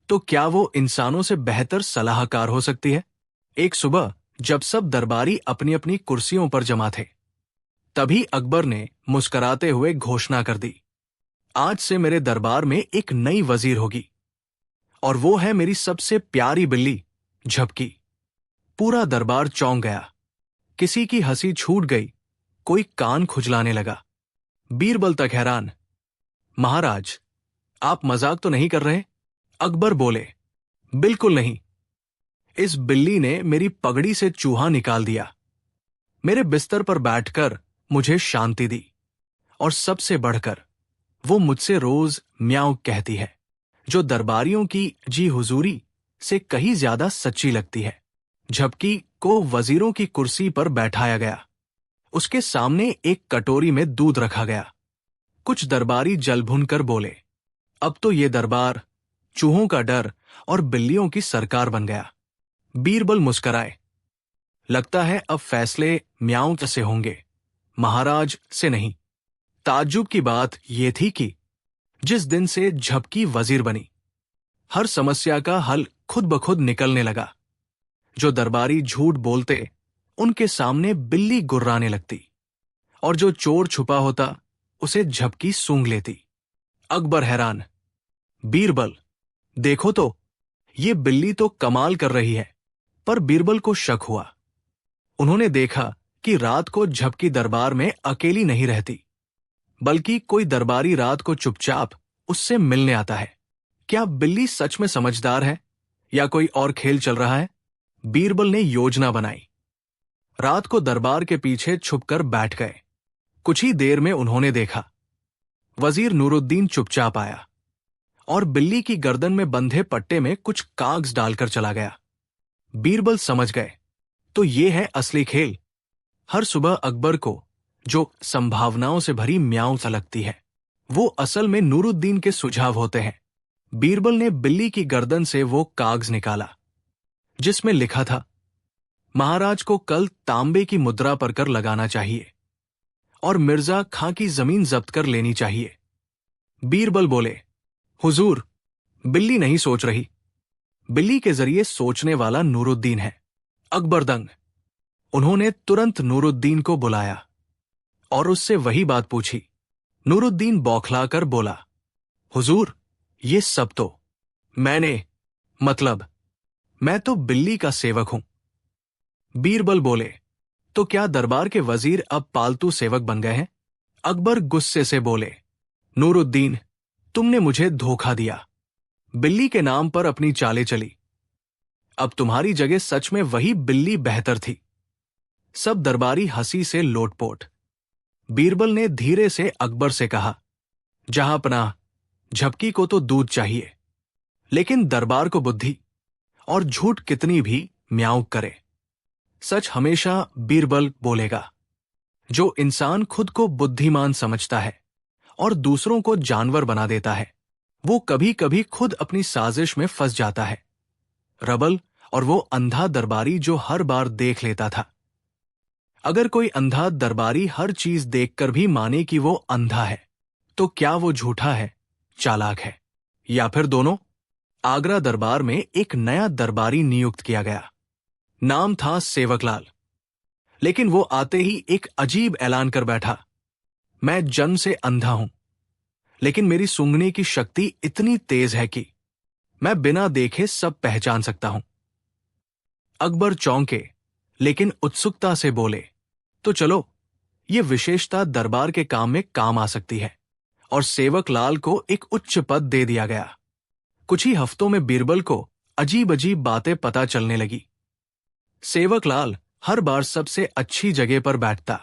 तो क्या वो इंसानों से बेहतर सलाहकार हो सकती है? एक सुबह जब सब दरबारी अपनी अपनी कुर्सियों पर जमा थे, तभी अकबर ने मुस्कुराते हुए घोषणा कर दी, आज से मेरे दरबार में एक नई वजीर होगी, और वो है मेरी सबसे प्यारी बिल्ली झपकी। पूरा दरबार चौंक गया। किसी की हंसी छूट गई, कोई कान खुजलाने लगा। बीरबल तक हैरान। महाराज, आप मजाक तो नहीं कर रहे? अकबर बोले, बिल्कुल नहीं। इस बिल्ली ने मेरी पगड़ी से चूहा निकाल दिया, मेरे बिस्तर पर बैठकर मुझे शांति दी, और सबसे बढ़कर वो मुझसे रोज म्याऊं कहती है, जो दरबारियों की जी हुजूरी से कहीं ज्यादा सच्ची लगती है। झपकी को वजीरों की कुर्सी पर बैठाया गया। उसके सामने एक कटोरी में दूध रखा गया। कुछ दरबारी जल भुनकर बोले, अब तो ये दरबार चूहों का डर और बिल्लियों की सरकार बन गया। बीरबल मुस्कराए। लगता है अब फैसले म्याऊं से होंगे, महाराज से नहीं। ताज्जुब की बात यह थी कि जिस दिन से झपकी वजीर बनी, हर समस्या का हल खुद ब खुद निकलने लगा। जो दरबारी झूठ बोलते, उनके सामने बिल्ली गुर्राने लगती, और जो चोर छुपा होता, उसे झपकी सूंघ लेती। अकबर हैरान। बीरबल, देखो तो, ये बिल्ली तो कमाल कर रही है। पर बीरबल को शक हुआ। उन्होंने देखा कि रात को झपकी दरबार में अकेली नहीं रहती, बल्कि कोई दरबारी रात को चुपचाप उससे मिलने आता है। क्या बिल्ली सच में समझदार है या कोई और खेल चल रहा है? बीरबल ने योजना बनाई। रात को दरबार के पीछे छुपकर बैठ गए। कुछ ही देर में उन्होंने देखा, वजीर नूरुद्दीन चुपचाप आया और बिल्ली की गर्दन में बंधे पट्टे में कुछ कागज डालकर चला गया। बीरबल समझ गए, तो ये है असली खेल। हर सुबह अकबर को जो संभावनाओं से भरी म्याऊं सा लगती है, वो असल में नूरुद्दीन के सुझाव होते हैं। बीरबल ने बिल्ली की गर्दन से वो कागज निकाला जिसमें लिखा था, महाराज को कल तांबे की मुद्रा पर कर लगाना चाहिए और मिर्जा खां की जमीन जब्त कर लेनी चाहिए। बीरबल बोले, हुजूर, बिल्ली नहीं सोच रही। बिल्ली के जरिए सोचने वाला नूरुद्दीन है। अकबर दंग। उन्होंने तुरंत नूरुद्दीन को बुलाया और उससे वही बात पूछी। नूरुद्दीन बौखलाकर बोला, हुजूर, ये सब तो मैं तो बिल्ली का सेवक हूं। बीरबल बोले, तो क्या दरबार के वजीर अब पालतू सेवक बन गए हैं? अकबर गुस्से से बोले, नूरुद्दीन, तुमने मुझे धोखा दिया। बिल्ली के नाम पर अपनी चालें चली। अब तुम्हारी जगह सच में वही बिल्ली बेहतर थी। सब दरबारी हंसी से लोटपोट। बीरबल ने धीरे से अकबर से कहा, जहां पनाह, झपकी को तो दूध चाहिए, लेकिन दरबार को बुद्धि। और झूठ कितनी भी म्याऊं करे, सच हमेशा बीरबल बोलेगा। जो इंसान खुद को बुद्धिमान समझता है और दूसरों को जानवर बना देता है, वो कभी कभी खुद अपनी साजिश में फंस जाता है। रबल और वो अंधा दरबारी जो हर बार देख लेता था। अगर कोई अंधा दरबारी हर चीज देखकर भी माने कि वो अंधा है, तो क्या वो झूठा है, चालाक है, या फिर दोनों? आगरा दरबार में एक नया दरबारी नियुक्त किया गया। नाम था सेवकलाल। लेकिन वो आते ही एक अजीब ऐलान कर बैठा, मैं जन्म से अंधा हूं, लेकिन मेरी सूंघने की शक्ति इतनी तेज है कि मैं बिना देखे सब पहचान सकता हूं। अकबर चौंके, लेकिन उत्सुकता से बोले, तो चलो, ये विशेषता दरबार के काम में काम आ सकती है। और सेवकलाल को एक उच्च पद दे दिया गया। कुछ ही हफ्तों में बीरबल को अजीब अजीब बातें पता चलने लगी। सेवकलाल हर बार सबसे अच्छी जगह पर बैठता,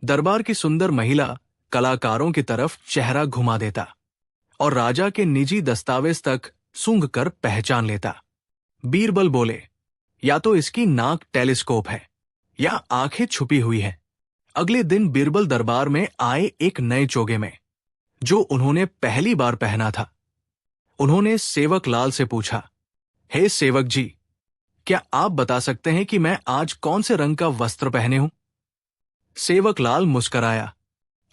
दरबार की सुंदर महिला कलाकारों की तरफ चेहरा घुमा देता और राजा के निजी दस्तावेज तक सूंघ कर पहचान लेता। बीरबल बोले, या तो इसकी नाक टेलीस्कोप है या आंखें छुपी हुई है। अगले दिन बीरबल दरबार में आए एक नए चोगे में, जो उन्होंने पहली बार पहना था। उन्होंने सेवकलाल से पूछा, हे सेवक जी, क्या आप बता सकते हैं कि मैं आज कौन से रंग का वस्त्र पहने हूं? सेवकलाल मुस्कराया,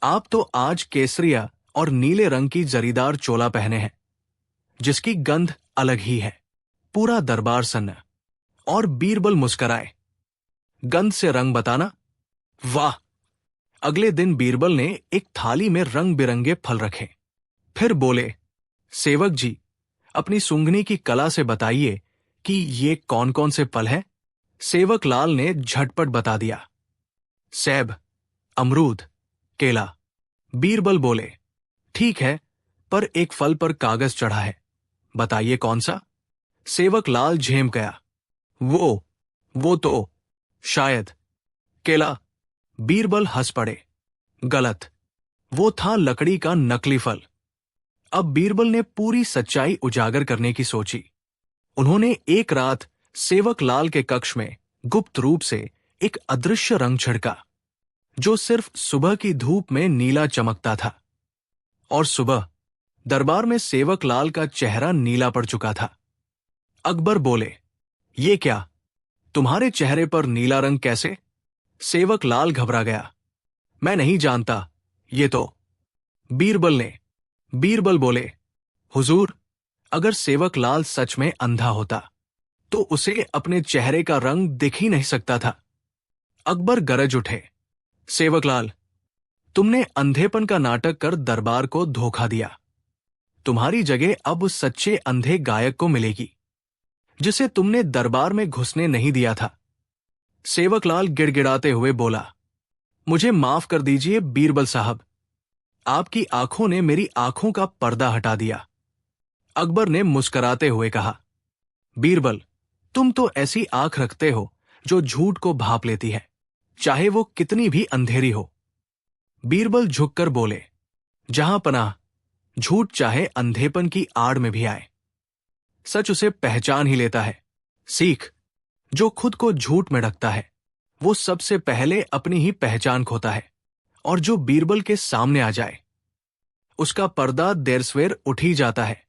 आप तो आज केसरिया और नीले रंग की जरीदार चोला पहने हैं, जिसकी गंध अलग ही है। पूरा दरबार सन्ना। और बीरबल मुस्कराए, गंध से रंग बताना? वाह! अगले दिन बीरबल ने एक थाली में रंग बिरंगे फल रखे। फिर बोले, सेवक जी, अपनी सूंघने की कला से बताइए कि ये कौन कौन से फल हैं। सेवक लाल ने झटपट बता दिया, सेब, अमरूद, केला। बीरबल बोले, ठीक है, पर एक फल पर कागज चढ़ा है, बताइए कौन सा। सेवक लाल झेम गया, वो तो शायद केला। बीरबल हंस पड़े, गलत, वो था लकड़ी का नकली फल। अब बीरबल ने पूरी सच्चाई उजागर करने की सोची। उन्होंने एक रात सेवक लाल के कक्ष में गुप्त रूप से एक अदृश्य रंग छिड़का, जो सिर्फ सुबह की धूप में नीला चमकता था। और सुबह दरबार में सेवक लाल का चेहरा नीला पड़ चुका था। अकबर बोले, ये क्या, तुम्हारे चेहरे पर नीला रंग कैसे? सेवक लाल घबरा गया, मैं नहीं जानता, ये तो। बीरबल बोले, हुजूर, अगर सेवक लाल सच में अंधा होता तो उसे अपने चेहरे का रंग दिख ही नहीं सकता था। अकबर गरज उठे, सेवक लाल, तुमने अंधेपन का नाटक कर दरबार को धोखा दिया। तुम्हारी जगह अब उस सच्चे अंधे गायक को मिलेगी जिसे तुमने दरबार में घुसने नहीं दिया था। सेवक लाल गिड़गिड़ाते हुए बोला, मुझे माफ कर दीजिए बीरबल साहब, आपकी आंखों ने मेरी आंखों का पर्दा हटा दिया। अकबर ने मुस्कुराते हुए कहा, बीरबल, तुम तो ऐसी आंख रखते हो जो झूठ को भांप लेती है, चाहे वो कितनी भी अंधेरी हो। बीरबल झुककर बोले, जहां पनाह, झूठ चाहे अंधेपन की आड़ में भी आए, सच उसे पहचान ही लेता है। सीख, जो खुद को झूठ में ढकता है वो सबसे पहले अपनी ही पहचान खोता है, और जो बीरबल के सामने आ जाए उसका पर्दा देर सवेर उठ ही जाता है।